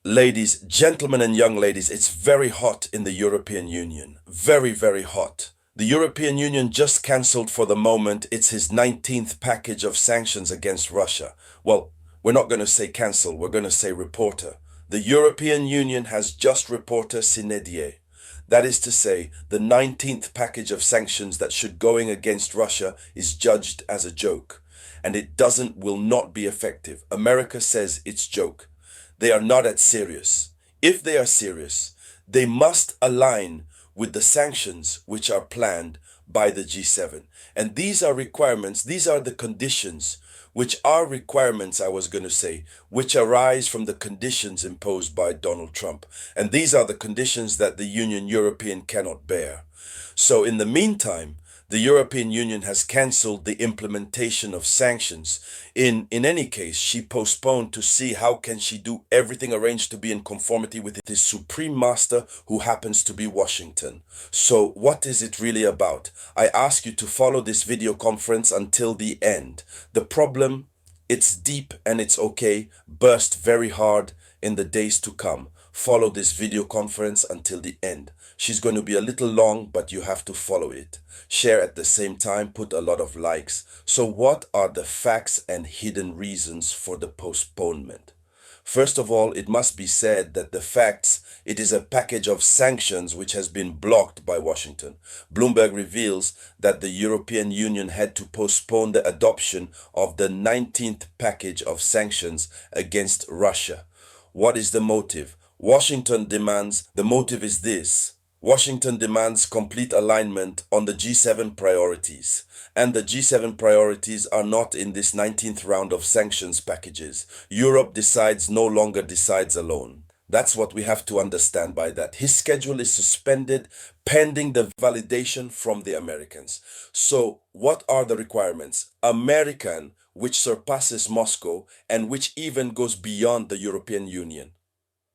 Ladies, gentlemen and young ladies, it's very hot in the European Union. Very, very hot. The European Union just cancelled for the moment. It's his 19th package of sanctions against Russia. Well, we're not going to say cancel, we're going to say reporter. The European Union has just reporter sine die. That is to say, the 19th package of sanctions that should going against Russia is judged as a joke. And it will not be effective. America says it's joke. They are not as serious. If they are serious, they must align with the sanctions which are planned by the G7. And these are requirements, these are the conditions, which are requirements, I was going to say, which arise from the conditions imposed by Donald Trump. And these are the conditions that the European cannot bear. So in the meantime, the European Union has cancelled the implementation of sanctions. In any case, she postponed to see how can she do everything arranged to be in conformity with his supreme master, who happens to be Washington. So what is it really about? I ask you to follow this video conference until the end. The problem, it's deep and it's okay, burst very hard in the days to come. Follow this video conference until the end. She's going to be a little long, but you have to follow it. Share at the same time, put a lot of likes. So what are the facts and hidden reasons for the postponement? First of all, it must be said that the facts, it is a package of sanctions which has been blocked by Washington. Bloomberg reveals that the European Union had to postpone the adoption of the 19th package of sanctions against Russia. What is the motive? Washington demands, the motive is this. Washington demands complete alignment on the G7 priorities. And the G7 priorities are not in this 19th round of sanctions packages. Europe no longer decides alone. That's what we have to understand by that. His schedule is suspended pending the validation from the Americans. So what are the requirements? American, which surpasses Moscow and which even goes beyond the European Union.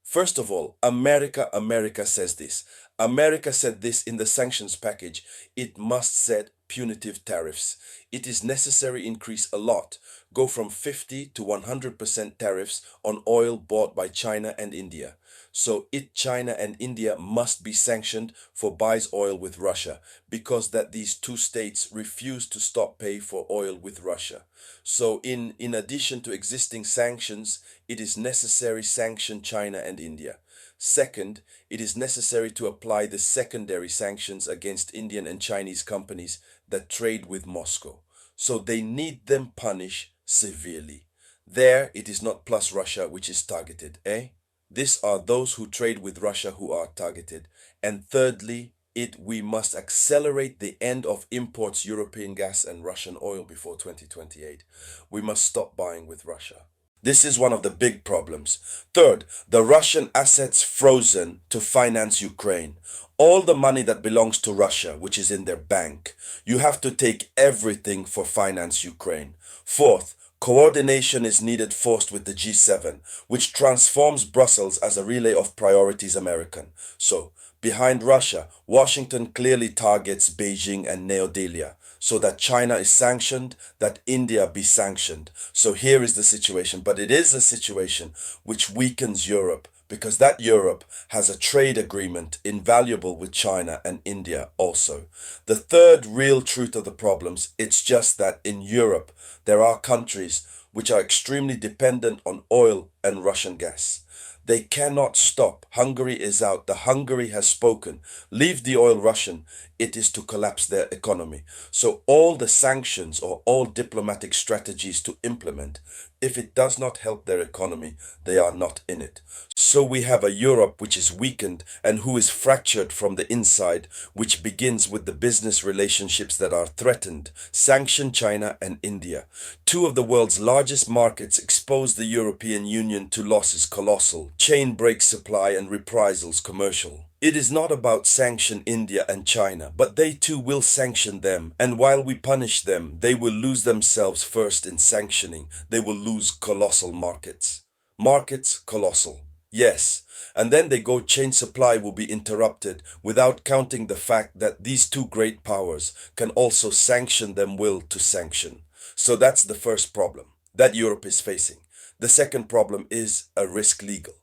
First of all, America says this. America said this in the sanctions package. It must set punitive tariffs. It is necessary increase a lot. Go from 50 to 100% tariffs on oil bought by China and India. So China and India must be sanctioned for buys oil with Russia because that these two states refuse to stop pay for oil with Russia. So in addition to existing sanctions, it is necessary sanction China and India. Second, it is necessary to apply the secondary sanctions against Indian and Chinese companies that trade with Moscow. So they need them punished severely. There, it is not plus Russia which is targeted, eh? These are those who trade with Russia who are targeted. And thirdly, we must accelerate the end of imports European gas and Russian oil before 2028. We must stop buying with Russia. This is one of the big problems. Third, the Russian assets frozen to finance Ukraine. All the money that belongs to Russia, which is in their bank, you have to take everything for finance Ukraine. Fourth, coordination is needed first with the G7, which transforms Brussels as a relay of priorities American. So, behind Russia, Washington clearly targets Beijing and New Delhi, so that China is sanctioned, that India be sanctioned. So here is the situation, but it is a situation which weakens Europe, because that Europe has a trade agreement invaluable with China and India also. The third real truth of the problems, it's just that in Europe, there are countries which are extremely dependent on oil and Russian gas. They cannot stop. Hungary is out. The Hungary has spoken. Leave the oil Russian. It is to collapse their economy. So all the sanctions or all diplomatic strategies to implement, if it does not help their economy, they are not in it. So we have a Europe which is weakened and who is fractured from the inside, which begins with the business relationships that are threatened. Sanction China and India. Two of the world's largest markets expose the European Union to losses colossal. Chain break supply and reprisals commercial. It is not about sanction India and China, but they too will sanction them. And while we punish them, they will lose themselves first in sanctioning. They will lose colossal markets. Markets colossal. Yes. And then they go chain supply will be interrupted without counting the fact that these two great powers can also sanction them will to sanction. So that's the first problem that Europe is facing. The second problem is a risk legal.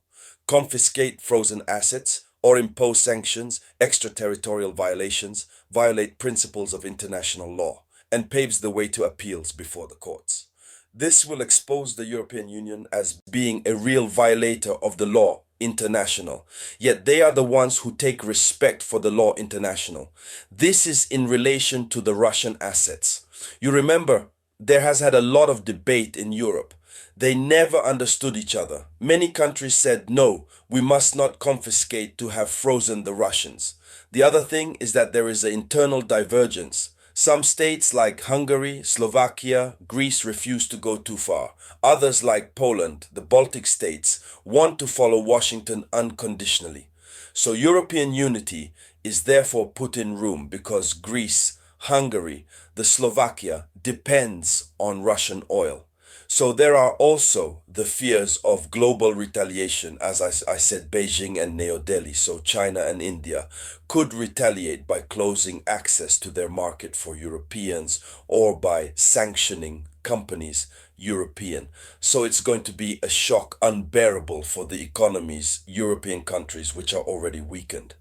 confiscate frozen assets, or impose sanctions, extraterritorial violations, violate principles of international law, and paves the way to appeals before the courts. This will expose the European Union as being a real violator of the law international. Yet they are the ones who take respect for the law international. This is in relation to the Russian assets. You remember, there has had a lot of debate in Europe. They never understood each other. Many countries said, no, we must not confiscate to have frozen the Russians. The other thing is that there is an internal divergence. Some states like Hungary, Slovakia, Greece refuse to go too far. Others like Poland, the Baltic states, want to follow Washington unconditionally. So European unity is therefore put in room because Greece, Hungary, the Slovakia depends on Russian oil. So there are also the fears of global retaliation, as I said, Beijing and New Delhi, so China and India, could retaliate by closing access to their market for Europeans or by sanctioning companies European. So it's going to be a shock unbearable for the economies, European countries, which are already weakened.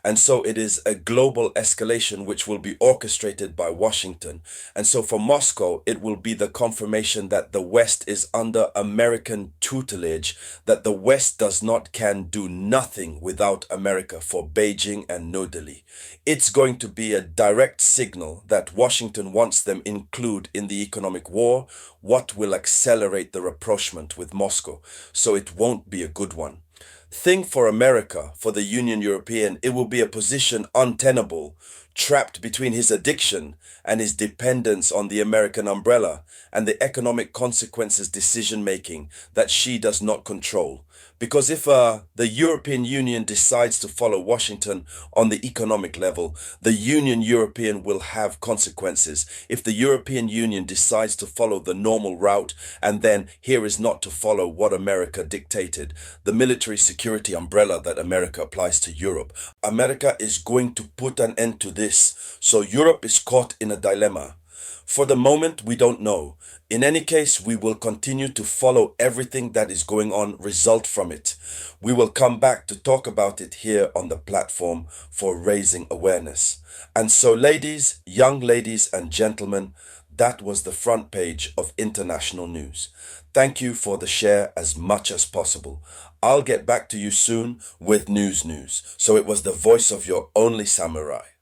And so it is a global escalation which will be orchestrated by Washington. And so for Moscow, it will be the confirmation that the West is under American tutelage, that the West can do nothing without America for Beijing and New Delhi. It's going to be a direct signal that Washington wants them include in the economic war, what will accelerate the rapprochement with Moscow. So it won't be a good one. Think for America, for the Union European, it will be a position untenable, trapped between his addiction and his dependence on the American umbrella and the economic consequences decision-making that she does not control. Because if the European Union decides to follow Washington on the economic level, the Union European will have consequences. If the European Union decides to follow the normal route and then here is not to follow what America dictated, the military security umbrella that America applies to Europe, America is going to put an end to this. So Europe is caught in a dilemma. For the moment, we don't know. In any case, we will continue to follow everything that is going on, result from it. We will come back to talk about it here on the platform for raising awareness. And so, ladies, young ladies and gentlemen, that was the front page of international news. Thank you for the share as much as possible. I'll get back to you soon with news. So it was the voice of your only samurai.